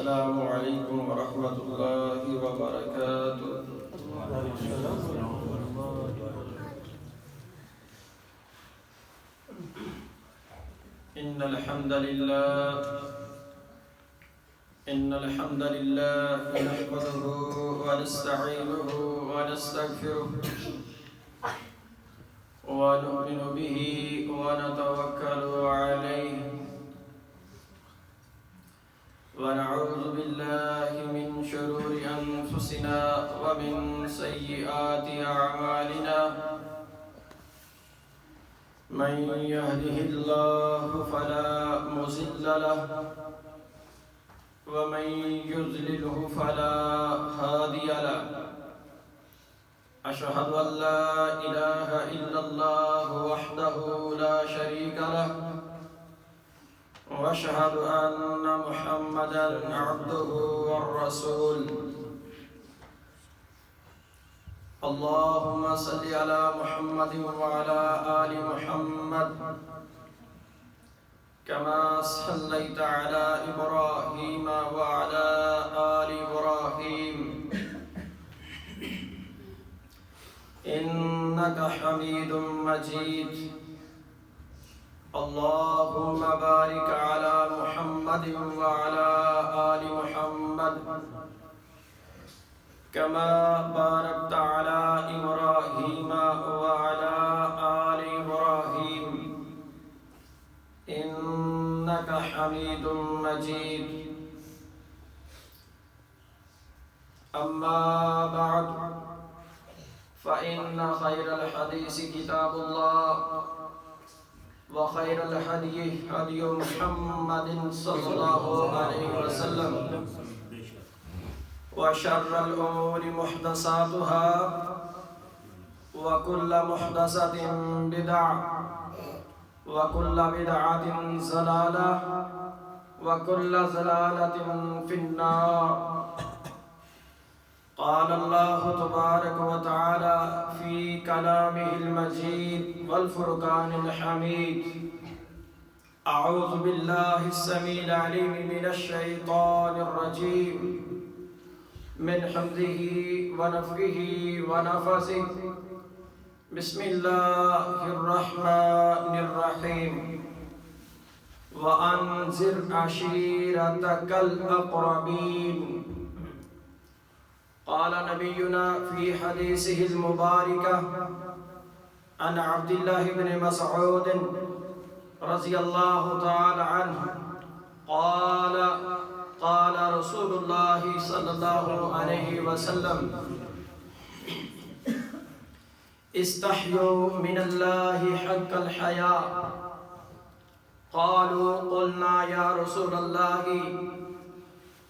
السلام علیکم ورحمۃ اللہ وبرکاتہ۔ إن الحمد لله نحمده ونستعينه ونستغفره ونؤمن به ونتوكل عليه ونعوذ بالله من شرور أنفسنا ومن سيئات أعمالنا من يهده الله فلا مضل له ومن يضلله فلا هادي له أشهد أن لا إله إلا الله وحده لا شريك له وأشهد أن محمدا عبده والرسول اللهم صل على محمد وعلى آل محمد كما صليت على إبراهيم وعلى آل إبراهيم إنك حميد مجيد اللهم بارك على محمد وعلى آل محمد كما باركت على إبراهيم وعلى آل إبراهيم إنك حميد مجيد أما بعد فإن خير الحديث كتاب الله وخير الهدي هدي محمد صلى الله عليه وسلم وشر الأمور محدثاتها وكل محدثة بدعة وكل بدعة ضلالة وكل ضلالة في النار قال الله تبارك وتعالى في كلامه المجيد والفرقان الحميد أعوذ بالله السميع العليم من الشيطان الرجيم من حمده ونفخه ونفثه بسم الله الرحمن الرحيم وأنذر عشيرتك الأقربين قال نبينا في حديثه المبارك عن عبد الله بن مسعود رضي الله تعالى عنه قال قال رسول الله صلى الله عليه وسلم استحيوا من الله حق الحياء قالوا قلنا يا رسول الله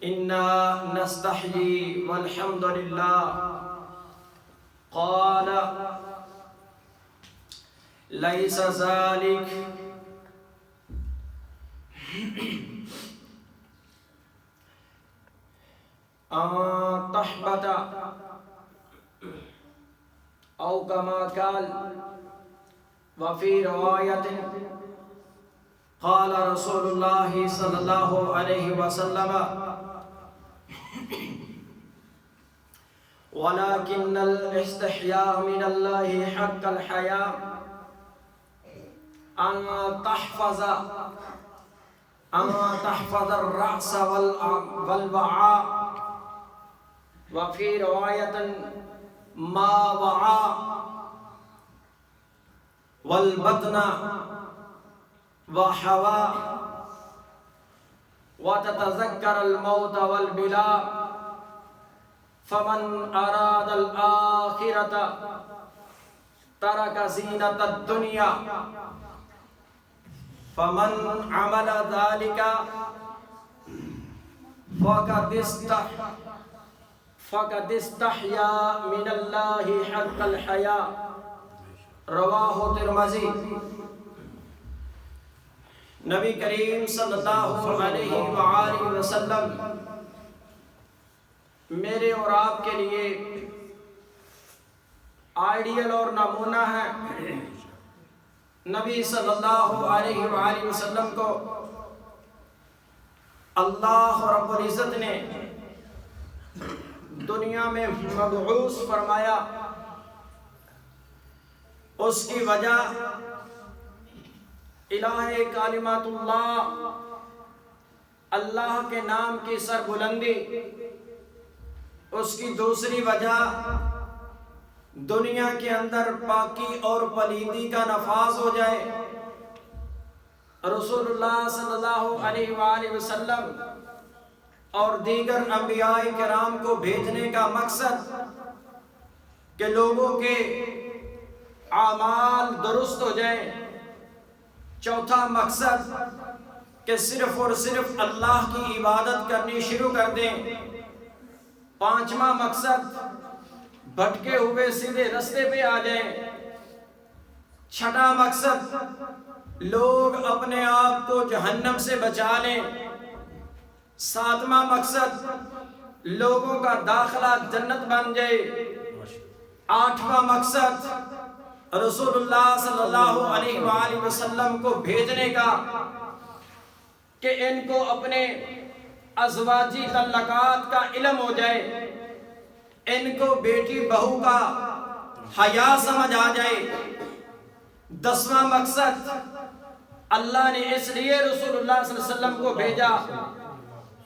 إنا نستحيي والحمد لله قال ليس ذلك أن تحبط أو كما قال وفي رواية قال رسول الله صلى الله عليه وسلم ولكن الاستحياء من الله حق الحياء أن تحفظ الرأس والوعاء وفي رواية ما وعى والبطن وحوى وتتذكر الموت والبلاء فمن أراد الآخرة ترك زينة الدنيا فمن عمل ذلك فقد استحيا من الله حق الحياء رواہ ترمذی۔ نبی کریم صلی اللہ علیہ وآلہ وسلم میرے اور آپ کے لیے آئیڈیل اور نمونہ ہے۔ نبی صلی اللہ علیہ وآلہ وسلم کو اللہ رب العزت نے دنیا میں مبعوث فرمایا، اس کی وجہ الہ کلمات اللہ، اللہ کے نام کی سربلندی۔ اس کی دوسری وجہ دنیا کے اندر پاکی اور پلیدی کا نفاذ ہو جائے۔ رسول اللہ صلی اللہ علیہ وآلہ وسلم اور دیگر انبیاء کرام کو بھیجنے کا مقصد کہ لوگوں کے اعمال درست ہو جائیں۔ چوتھا مقصد کہ صرف اور صرف اللہ کی عبادت کرنی شروع کر دیں۔ پانچواں مقصد بھٹکے ہوئے سیدھے رستے پہ آ جائیں۔ چھٹا مقصد لوگ اپنے آپ کو جہنم سے بچا لیں۔ ساتواں مقصد لوگوں کا داخلہ جنت بن جائے۔ آٹھواں مقصد رسول اللہ صلی اللہ علیہ وآلہ وسلم کو بھیجنے کا کہ ان کو اپنے ازواجی تعلقات کا علم ہو جائے، ان کو بیٹی بہو کا حیا سمجھ آ جائے۔ دسواں مقصد اللہ نے اس لیے رسول اللہ صلی اللہ علیہ وسلم کو بھیجا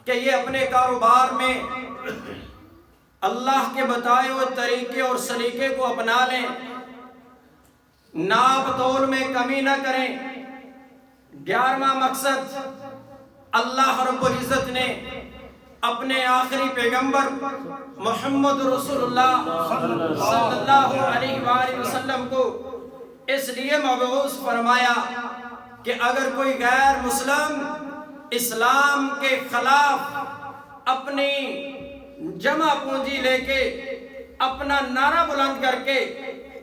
کہ یہ اپنے کاروبار میں اللہ کے بتائے ہوئے طریقے اور سلیقے کو اپنا لیں، ناپ تول میں کمی نہ کریں۔ 11واں مقصد اللہ رب العزت نے اپنے آخری پیغمبر محمد رسول اللہ صلی اللہ علیہ وآلہ وسلم کو اس لیے مبعوث فرمایا کہ اگر کوئی غیر مسلم اسلام کے خلاف اپنی جمع پونجی لے کے اپنا نعرہ بلند کر کے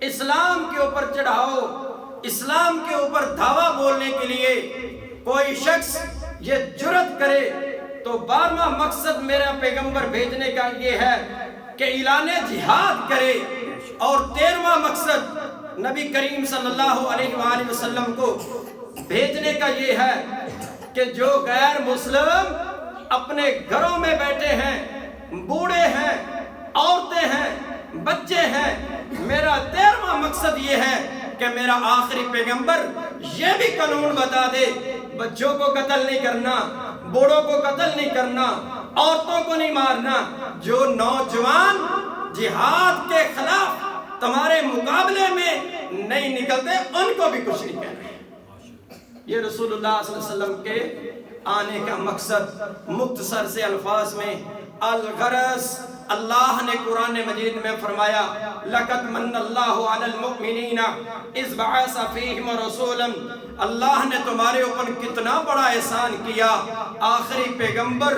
اسلام کے اوپر چڑھاؤ، اسلام کے اوپر دعویٰ بولنے کے لیے کوئی شخص یہ جرت کرے تو 12واں مقصد میرا پیغمبر بھیجنے کا یہ ہے کہ اعلان جہاد کرے، اور 13واں مقصد نبی کریم صلی اللہ علیہ وآلہ وسلم کو بھیجنے کا یہ ہے کہ جو غیر مسلم اپنے گھروں میں بیٹھے ہیں، بوڑھے ہیں، عورتیں ہیں، بچے ہیں، میرا 13واں مقصد یہ ہے کہ میرا آخری پیغمبر یہ بھی قانون بتا دے بچوں کو قتل نہیں کرنا، بوڑھوں کو قتل نہیں کرنا، عورتوں کو نہیں مارنا۔ جو نوجوان جہاد کے خلاف تمہارے مقابلے میں نہیں نکلتے ان کو بھی کچھ نہیں کہنا۔ یہ رسول اللہ صلی اللہ علیہ وسلم کے آنے کا مقصد مختصر سے الفاظ میں الغرض۔ اللہ نے قرآن مجید میں فرمایا لَقَدْ مَنَّ اللَّهُ عَلَى الْمُؤْمِنِينَ إِذْ بَعَثَ فِيهِمْ رَسُولًا۔ اللہ نے تمہارے اوپر کتنا بڑا احسان کیا، آخری پیغمبر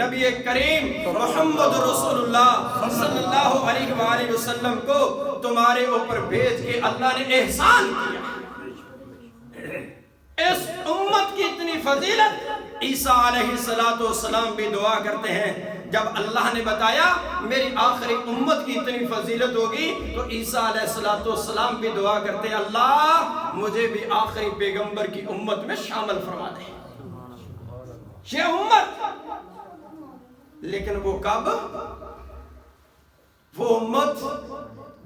نبی کریم محمد رسول اللہ صلی اللہ علیہ وآلہ وسلم کو تمہارے اوپر بھیج کے اللہ نے احسان کیا۔ اس امت کی اتنی فضیلت عیسیٰ علیہ السلام بھی دعا کرتے ہیں۔ جب اللہ نے بتایا میری آخری امت کی اتنی فضیلت ہوگی تو عیسیٰ علیہ السلام بھی دعا کرتے ہیں اللہ مجھے بھی آخری پیغمبر کی امت میں شامل فرما دے۔ یہ امت، لیکن وہ کب؟ وہ امت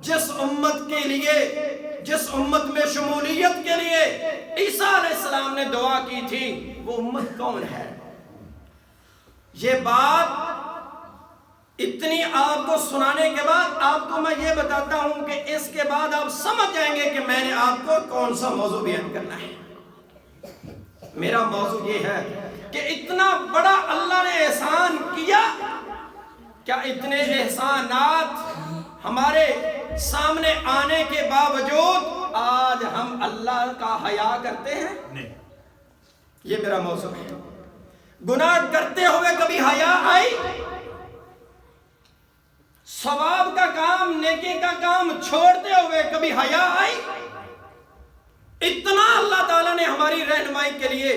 جس امت کے لیے، جس امت میں شمولیت کے لیے عیسیٰ علیہ السلام نے دعا کی تھی، وہ امت کون ہے؟ یہ بات اتنی آپ کو سنانے کے بعد آپ کو میں یہ بتاتا ہوں کہ اس کے بعد آپ سمجھ جائیں گے کہ میں نے آپ کو کون سا موضوع بیان کرنا ہے۔ میرا موضوع یہ ہے کہ اتنا بڑا اللہ نے احسان کیا، کیا اتنے احسانات ہمارے سامنے آنے کے باوجود آج ہم اللہ کا حیا کرتے ہیں؟ نہیں۔ یہ میرا موضوع ہے۔ گناہ کرتے ہوئے کبھی حیا آئی؟ ثواب کا کام، نیکی کا کام چھوڑتے ہوئے کبھی حیا آئی؟ اتنا اللہ تعالیٰ نے ہماری رہنمائی کے لیے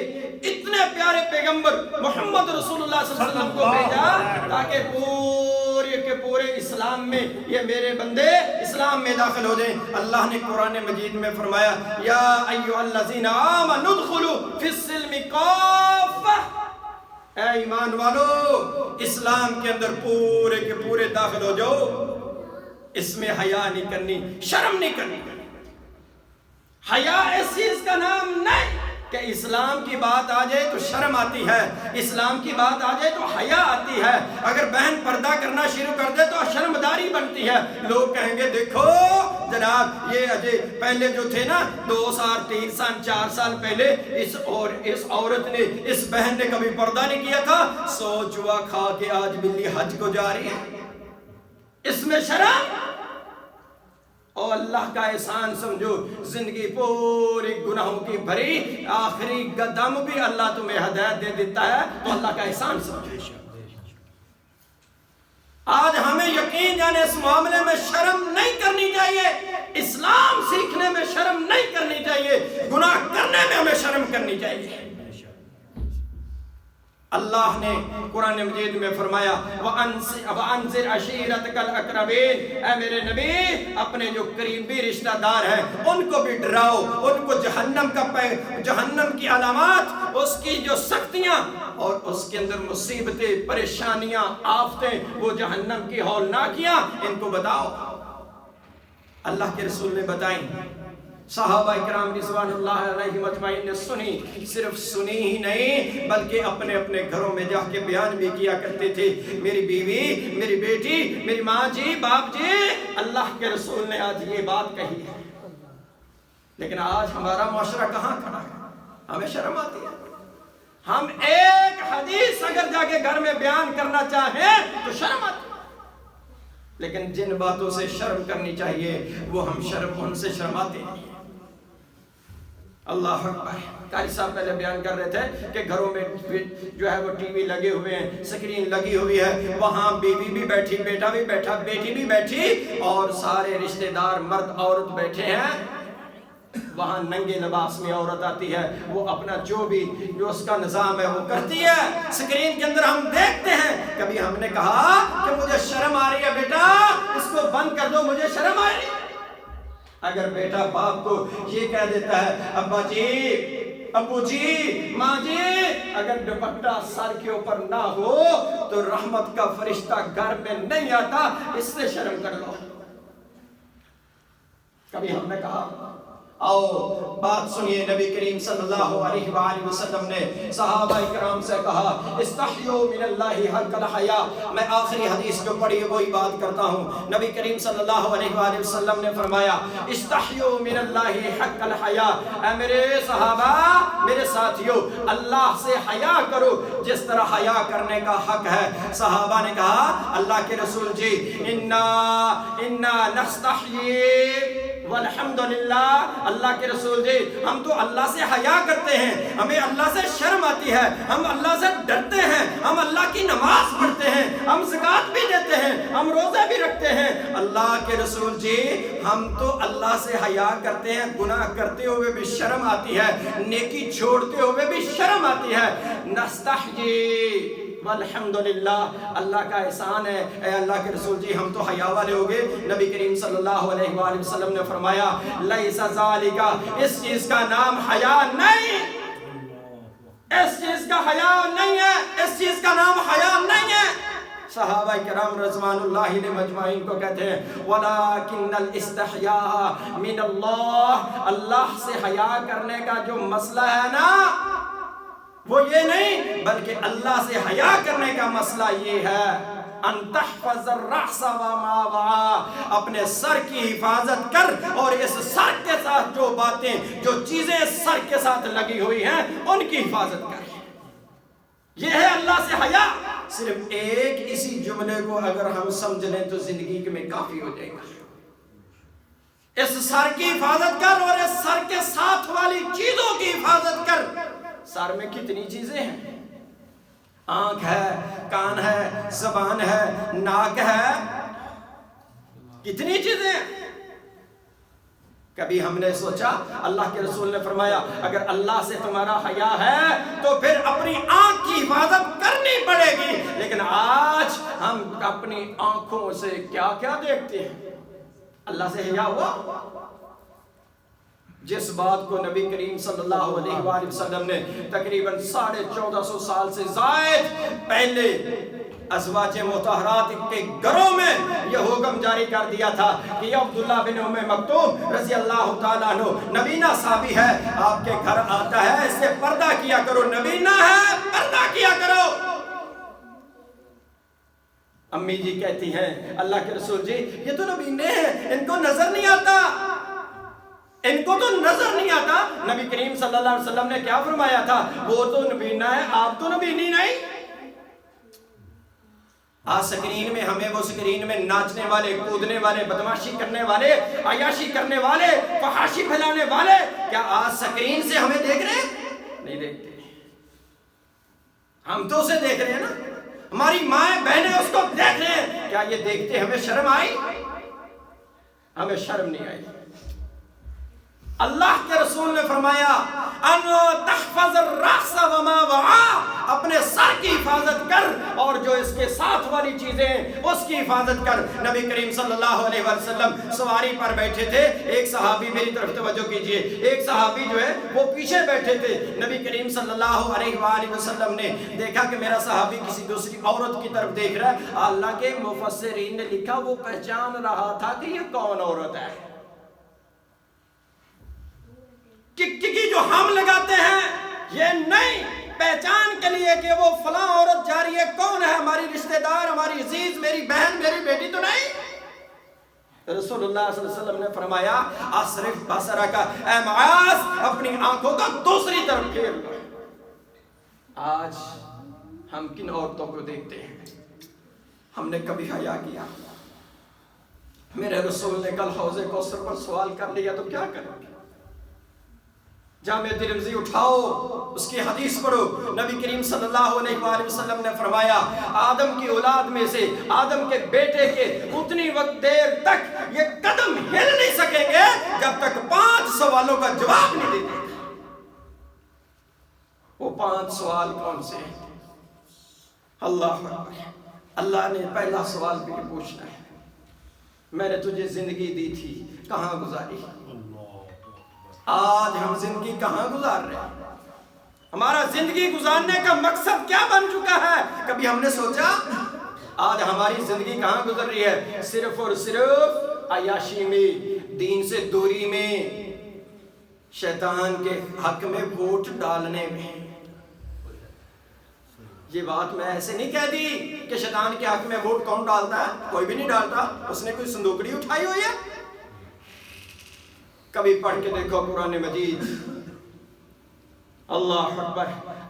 اتنے پیارے پیغمبر محمد رسول اللہ صلی اللہ علیہ وسلم کو بھیجا تاکہ پورے کے پورے اسلام میں یہ میرے بندے اسلام میں داخل ہو جائیں۔ اللہ نے قرآن مجید میں فرمایا یا ایھا الذین آمنوا ادخلوا فی السلم کافہ، اے ایمان والو، اسلام کے اندر پورے کے پورے داخل ہو جاؤ، اس میں حیا نہیں کرنی، شرم نہیں کرنی۔ حیا اس چیز کا نام نہیں کہ اسلام کی بات آ جائے تو شرم آتی ہے، اسلام کی بات آ جائے تو حیا آتی ہے۔ اگر بہن پردہ کرنا شروع کر دے تو شرمداری بنتی ہے، لوگ کہیں گے دیکھو جناب یہ اجے پہلے جو تھے نا 2 سال 3 سال 4 سال پہلے اس عورت نے، اس بہن نے کبھی پردہ نہیں کیا تھا، سو جوا کھا کے آج بلی حج کو جا رہی ہے، اس میں شرم؟ اور اللہ کا احسان سمجھو، زندگی پوری گناہوں کی بھری، آخری قدم بھی اللہ تمہیں ہدایت دے دیتا ہے تو اللہ کا احسان سمجھو۔ آج ہمیں یقین جانے اس معاملے میں شرم نہیں کرنی چاہیے، اسلام سیکھنے میں شرم نہیں کرنی چاہیے، گناہ کرنے میں ہمیں شرم کرنی چاہیے۔ اللہ نے قرآن مجید میں فرمایا وَأَنذِرْ عَشِيرَتَكَ الْأَقْرَبِينَ، اے میرے نبی اپنے جو قریبی رشتہ دار ہیں ان کو بھی ڈراؤ، ان کو جہنم کی علامات، اس کی جو سختیاں اور اس کے اندر مصیبتیں، پریشانیاں، آفتیں، وہ جہنم کی ہولناکیاں، ان کو بتاؤ۔ اللہ کے رسول نے بتائیں، صحابہ کرام رضوان اللہ علیہم اجمعین نے سنی، صرف سنی ہی نہیں بلکہ اپنے اپنے گھروں میں جا کے بیان بھی کیا کرتے تھے، میری بیوی، میری بیٹی، میری ماں جی، باپ جی، اللہ کے رسول نے آج یہ بات کہی ہے۔ لیکن آج ہمارا معاشرہ کہاں کھڑا ہے؟ ہمیں شرم آتی ہے، ہم ایک حدیث اگر جا کے گھر میں بیان کرنا چاہیں تو شرم آتی ہے، لیکن جن باتوں سے شرم کرنی چاہیے وہ ہم ان سے شرماتے ہیں۔ اللہ اکبر۔ قاری صاحب پہلے بیان کر رہے تھے کہ گھروں میں جو ہے وہ ٹی وی لگے ہوئے ہیں، سکرین لگی ہوئی ہے، وہاں بیوی بھی بیٹھی، بیٹا بھی بیٹھا، بیٹی بھی بیٹھی، اور سارے رشتہ دار مرد عورت بیٹھے ہیں، وہاں ننگے لباس میں عورت آتی ہے، وہ اپنا جو اس کا نظام ہے وہ کرتی ہے، سکرین کے اندر ہم دیکھتے ہیں۔ کبھی ہم نے کہا کہ مجھے شرم آ رہی ہے بیٹا اس کو بند کر دو، مجھے شرم آ رہی ہے؟ اگر بیٹا باپ کو یہ کہہ دیتا ہے ابا جی، ابو جی، ماں جی، اگر دوپٹہ سر کے اوپر نہ ہو تو رحمت کا فرشتہ گھر میں نہیں آتا، اس سے شرم کر لو۔ کبھی ہم نے کہا آؤ بات سنیے، نبی کریم صلی اللہ علیہ وآلہ وسلم نے صحابہ کرام سے کہا استحیوا من اللہ حق الحیاء۔ میں آخری حدیث جو پڑھی ہے وہی بات کرتا ہوں۔ نبی کریم صلی اللہ علیہ وآلہ وسلم نے فرمایا استحیوا من اللہ حق الحیاء، اے میرے صحابہ، میرے ساتھیو، اللہ سے حیا کرو جس طرح حیا کرنے کا حق ہے۔ صحابہ نے کہا اللہ کے رسول جی انا نستحیی والحمدللہ، اللہ کے رسول جی ہم تو اللہ سے حیا کرتے ہیں، ہمیں اللہ سے شرم آتی ہے، ہم اللہ سے ڈرتے ہیں، ہم اللہ کی نماز پڑھتے ہیں، ہم زکوٰۃ بھی دیتے ہیں، ہم روزے بھی رکھتے ہیں۔ اللہ کے رسول جی ہم تو اللہ سے حیا کرتے ہیں، گناہ کرتے ہوئے بھی شرم آتی ہے، نیکی چھوڑتے ہوئے بھی شرم آتی ہے۔ نستحیی والحمدللہ، اللہ کا احسان ہے۔ اے اللہ کے رسول جی ہم تو حیا والے ہو گئے۔ نبی کریم صلی اللہ علیہ وآلہ وسلم نے فرمایا لیس ذالک، اس چیز کا نام حیا نہیں، اس چیز کا حیا نہیں ہے، اس چیز کا نام حیا نہیں ہے۔ صحابہ کرام رضوان اللہ علیہم اجمعین کو کہتے ہیں وَلَكِنَّ الْإِسْتِحْيَاءَ مِنَ اللَّهِ، اللہ سے حیا کرنے کا جو مسئلہ ہے نا وہ یہ نہیں بلکہ اللہ سے حیا کرنے کا مسئلہ یہ ہے ان تحفظ الرأس وما وعى، اپنے سر کی حفاظت کر اور اس سر کے ساتھ جو باتیں، جو چیزیں سر کے ساتھ لگی ہوئی ہیں ان کی حفاظت کر۔ یہ ہے اللہ سے حیا۔ صرف ایک اسی جملے کو اگر ہم سمجھ لیں تو زندگی میں کافی ہو جائے گا۔ اس سر کی حفاظت کر اور اس سر کے ساتھ والی چیزوں کی حفاظت کر۔ سر میں کتنی چیزیں ہیں، آنکھ ہے، کان ہے، زبان ہے، ناک ہے، کتنی چیزیں ہیں۔ کبھی ہم نے سوچا، اللہ کے رسول نے فرمایا اگر اللہ سے تمہارا حیا ہے تو پھر اپنی آنکھ کی حفاظت کرنی پڑے گی، لیکن آج ہم اپنی آنکھوں سے کیا کیا دیکھتے ہیں۔ اللہ سے حیا ہوا؟ جس بات کو نبی کریم صلی اللہ علیہ وآلہ وسلم نے تقریباً 1450 سال سے زائد پہلے ازواج مطہرات کے گھروں میں یہ حکم جاری کر دیا تھا کہ یہ عبداللہ بن ام مکتوم رضی اللہ تعالیٰ عنہ نبینا صحابی ہے، آپ کے گھر آتا ہے، اس سے پردہ کیا کرو، نبینا ہے پردہ کیا کرو۔ امی جی کہتی ہیں اللہ کے رسول جی یہ تو نبینے ہیں، ان کو نظر نہیں آتا، ان کو تو نظر نہیں آتا۔ نبی کریم صلی اللہ علیہ وسلم نے کیا فرمایا تھا؟ وہ تو نبینا ہے، آپ تو نبینی نہیں۔ آج سکرین میں ہمیں وہ سکرین میں ناچنے والے، کودنے والے، بدماشی کرنے والے، عیاشی کرنے والے، فحاشی پھیلانے والے، کیا آج سکرین سے ہمیں دیکھ رہے ہیں؟ نہیں دیکھتے، ہم تو اسے دیکھ رہے ہیں نا، ہماری مائیں بہنیں اس کو دیکھ رہے ہیں، کیا یہ دیکھتے ہمیں شرم آئی؟ ہمیں شرم نہیں آئی۔ اللہ کے رسول نے فرمایا ان تحفظ الرأس وما وعا، اپنے سر کی حفاظت کر اور جو اس کے ساتھ والی چیزیں اس کی حفاظت کر۔ نبی کریم صلی اللہ علیہ وسلم سواری پر بیٹھے تھے، ایک صحابی، میری طرف توجہ کیجئے، ایک صحابی جو ہے وہ پیچھے بیٹھے تھے۔ نبی کریم صلی اللہ علیہ وآلہ وسلم نے دیکھا کہ میرا صحابی کسی دوسری عورت کی طرف دیکھ رہا ہے۔ اللہ کے مفسرین نے لکھا وہ پہچان رہا تھا کہ یہ کون عورت ہے، کی جو ہم لگاتے ہیں یہ نہیں پہچان کے لیے کہ وہ فلاں عورت جا رہی ہے، کون ہے، ہماری رشتہ دار، ہماری عزیز، میری بہن، میری بیٹی تو نہیں۔ رسول اللہ صلی اللہ علیہ وسلم نے فرمایا اصرف بصرک، اے معاذ اپنی آنکھوں کا دوسری طرف پھیر لو۔ آج ہم کن عورتوں کو دیکھتے ہیں؟ ہم نے کبھی حیا کیا؟ میرے رسول نے کل حوض کوثر پر سوال کر لیا تو کیا کریں گے؟ جامع ترمذی اٹھاؤ، اس کی حدیث پڑھو، نبی کریم صلی اللہ علیہ وآلہ وسلم نے فرمایا آدم کی اولاد میں سے، آدم کے بیٹے کے اتنی وقت دیر تک یہ قدم ہل نہیں سکیں گے جب تک 5 سوالوں کا جواب نہیں دیتے۔ وہ 5 سوال کون سے ہیں؟ اللہ اللہ نے پہلا سوال بھی پوچھنا ہے، میں نے تجھے زندگی دی تھی، کہاں گزاری؟ آج ہم زندگی کہاں گزار رہے ہیں؟ ہمارا زندگی گزارنے کا مقصد کیا بن چکا ہے؟ کبھی ہم نے سوچا؟ آج ہماری زندگی کہاں گزر رہی ہے؟ صرف اور صرف عیاشی میں، دین سے دوری میں، شیطان کے حق میں ووٹ ڈالنے میں۔ یہ بات میں ایسے نہیں کہہ دی کہ شیطان کے حق میں ووٹ کون ڈالتا ہے، کوئی بھی نہیں ڈالتا، اس نے کوئی صندوقڑی اٹھائی ہوئی ہے؟ کبھی پڑھ کے دیکھو قرآن مجید۔ اللہ اکبر۔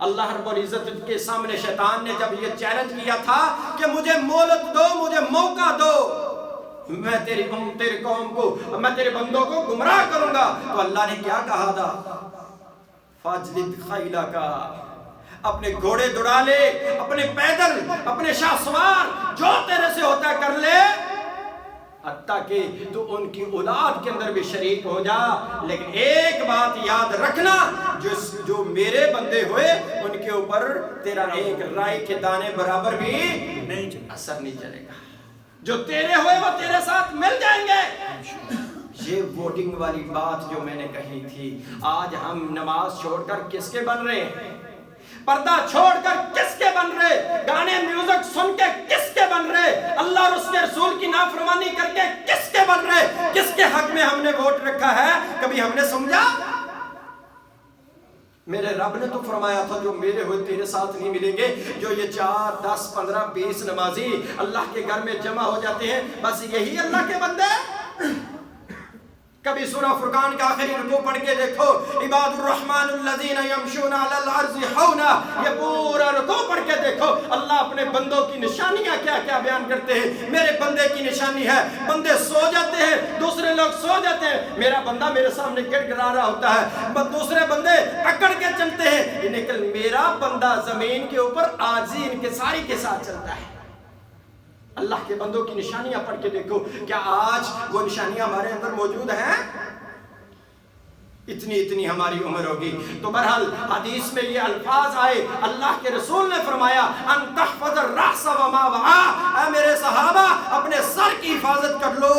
اللہ رب العزت کے سامنے شیطان نے جب یہ چیلنج کیا تھا کہ مجھے مہلت دو، مجھے موقع دو، میں تیری قوم کو، میں تیرے بندوں کو گمراہ کروں گا، تو اللہ نے کیا کہا تھا؟ فاجلد خیلک، اپنے گھوڑے دوڑا لے، اپنے پیدل، اپنے شاہ سوار، جو تیرے سے ہوتا ہے کر لے، حتیٰ کہ تو ان کی اولاد کے اندر بھی شریک ہو جا، لیکن ایک بات یاد رکھنا، جو میرے بندے ہوئے ان کے اوپر تیرا ایک رائی کے دانے برابر بھی اثر نہیں چلے گا، جو تیرے ہوئے وہ تیرے ساتھ مل جائیں گے۔ یہ ووٹنگ والی بات جو میں نے کہی تھی، آج ہم نماز چھوڑ کر کس کے بن رہے ہیں؟ پردہ چھوڑ کر کس کے بن رہے؟ گانے میوزک سن کے کس کے بن رہے؟ اللہ اور اس کے رسول کی نافرمانی کر کے کس کے بن رہے؟ کس کے حق میں ہم نے ووٹ رکھا ہے؟ کبھی ہم نے سمجھا؟ میرے رب نے تو فرمایا تھا جو میرے ہوئے تیرے ساتھ نہیں ملیں گے۔ جو یہ 4 10 15 20 نمازی اللہ کے گھر میں جمع ہو جاتے ہیں، بس یہی اللہ کے بندے؟ کبھی سورہ فرقان کا آخری رکوع پڑھ کے دیکھو، عباد الرحمن الذین یمشون علی الارض ہونا، یہ پورا رکوع پڑھ کے دیکھو، اللہ اپنے بندوں کی نشانیاں کیا کیا بیان کرتے ہیں۔ میرے بندے کی نشانی ہے، بندے سو جاتے ہیں، دوسرے لوگ سو جاتے ہیں، میرا بندہ میرے سامنے گڑ گڑا رہا ہوتا ہے، دوسرے بندے اکڑ کے چلتے ہیں، لیکن میرا بندہ زمین کے اوپر عاجزی انکساری کے ساتھ چلتا ہے۔ اللہ کے بندوں کی نشانیاں پڑھ کے دیکھو، کیا آج وہ نشانیاں ہمارے اندر موجود ہیں؟ اتنی ہماری عمر ہوگی. تو بہرحال حدیث میں یہ الفاظ آئے, اللہ کے رسول نے فرمایا ان تحفظ الرأس وما وعا, اے میرے صحابہ اپنے سر کی حفاظت کر لو,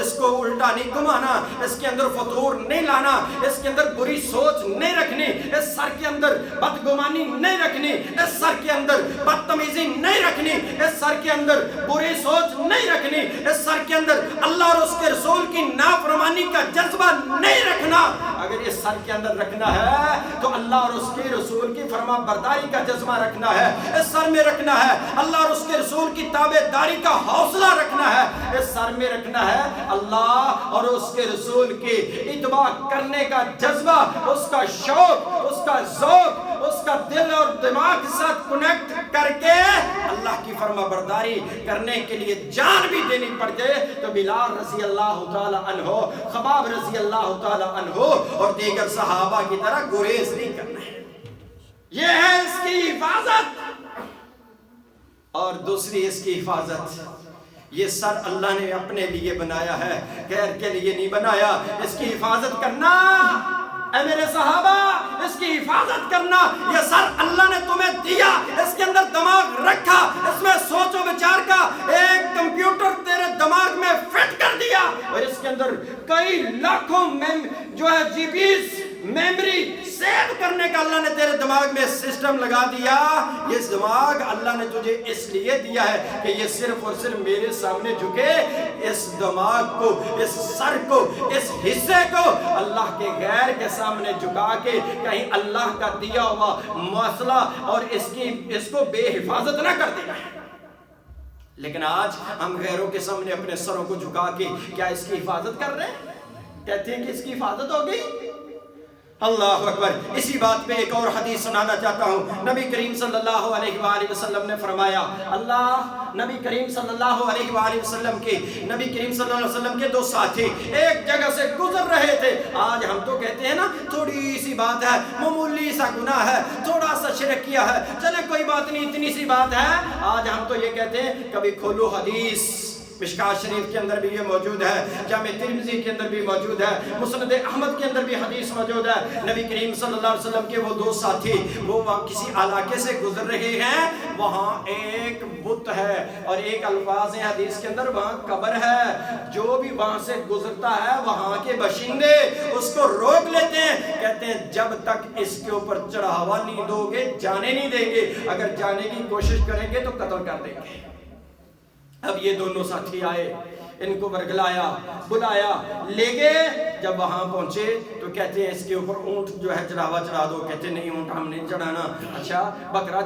اس کو الٹا نہیں گھمانا, اس کے اندر فطور نہیں لانا, اس کے اندر بری سوچ نہیں رکھنی, اس سر کے اندر بدگمانی نہیں رکھنی, اس سر کے اندر بدتمیزی نہیں رکھنی, اس سر کے اندر بری سوچ نہیں رکھنی, اس سر کے اندر اللہ اور اس کے رسول کی نافرمانی کا جذبہ نہیں رکھنا. اگر اس سر کے اندر رکھنا ہے تو اللہ اور اس کے رسول کی فرما برداری کا جذبہ رکھنا ہے, اس سر میں رکھنا ہے اللہ اور اس کے رسول کی تابع داری کا حوصلہ رکھنا ہے, اس سر میں رکھنا ہے اللہ اور اس کے رسول کی اتباع کرنے کا جذبہ, اس کا شوق, اس کا ذوق, اس کا دل اور دماغ کے ساتھ کنیکٹ کر کے اللہ کی فرما برداری کرنے کے لیے جان بھی دینی پڑ جائے تو بلال رضی اللہ تعالی عنہ, خباب رضی اللہ تعالی عنہ اور دیگر صحابہ کی طرح گریز نہیں کرنا ہے. یہ ہے اس کی حفاظت. اور دوسری اس کی حفاظت, یہ سر اللہ نے اپنے لیے بنایا ہے, غیر کے لیے نہیں بنایا. اس کی حفاظت کرنا اے میرے صحابہ, اس کی حفاظت کرنا, یہ سر اللہ نے تمہیں دیا, اس کے اندر دماغ رکھا, اس میں سوچ و بچار کا ایک کمپیوٹر تیرے دماغ میں فٹ کر دیا, اور اس کے اندر کئی لاکھوں جو ہے جی پیز میموری سیو کرنے کا اللہ نے تیرے دماغ میں سسٹم لگا دیا. یہ دماغ اللہ نے تجھے اس لیے دیا ہے کہ یہ صرف اور صرف میرے سامنے جھکے, اس دماغ کو, اس سر کو, اس حصے کو اللہ کے غیر کے سامنے جھکا کے کہیں اللہ کا دیا ہوا مسئلہ اور اس کو بے حفاظت نہ کر دینا ہے. لیکن آج ہم غیروں کے سامنے اپنے سروں کو جھکا کے کیا اس کی حفاظت کر رہے ہیں؟ کہتے ہیں کہ اس کی حفاظت ہوگی. اللہ اکبر. اسی بات پہ ایک اور حدیث سنانا چاہتا ہوں. نبی کریم صلی اللہ علیہ وآلہ وسلم نے فرمایا, نبی کریم صلی اللہ علیہ وآلہ وسلم کے دو ساتھی ایک جگہ سے گزر رہے تھے. آج ہم تو کہتے ہیں نا تھوڑی سی بات ہے, معمولی سا گناہ ہے, تھوڑا سا شرک کیا ہے, چلے کوئی بات نہیں, اتنی سی بات ہے. آج ہم تو یہ کہتے ہیں کبھی کھولو حدیث, مشکات شریف کے اندر بھی یہ موجود ہے, جامع ترمذی کے اندر بھی موجود ہے, مسند احمد کے اندر بھی حدیث موجود ہے. نبی کریم صلی اللہ علیہ وسلم کے وہ دو ساتھی وہ کسی علاقے سے گزر رہے ہیں, وہاں ایک بت ہے اور ایک الفاظ ہیں حدیث کے اندر وہاں قبر ہے. جو بھی وہاں سے گزرتا ہے وہاں کے باشندے اس کو روک لیتے ہیں, کہتے ہیں جب تک اس کے اوپر چڑھاوا نہیں دو گے جانے نہیں دیں گے, اگر جانے کی کوشش کریں گے تو قتل کر دیں گے. اب یہ دونوں ساتھی آئے, ان کو ورگلایا, بلایا, لے گئے. جب وہاں پہنچے تو کہتے ہیں اس کے اوپر اونٹ جو ہے چڑھاوا چڑھا دو. کہتے ہیں نہیں, اونٹ ہم نہیں چڑھانا. اچھا بکرا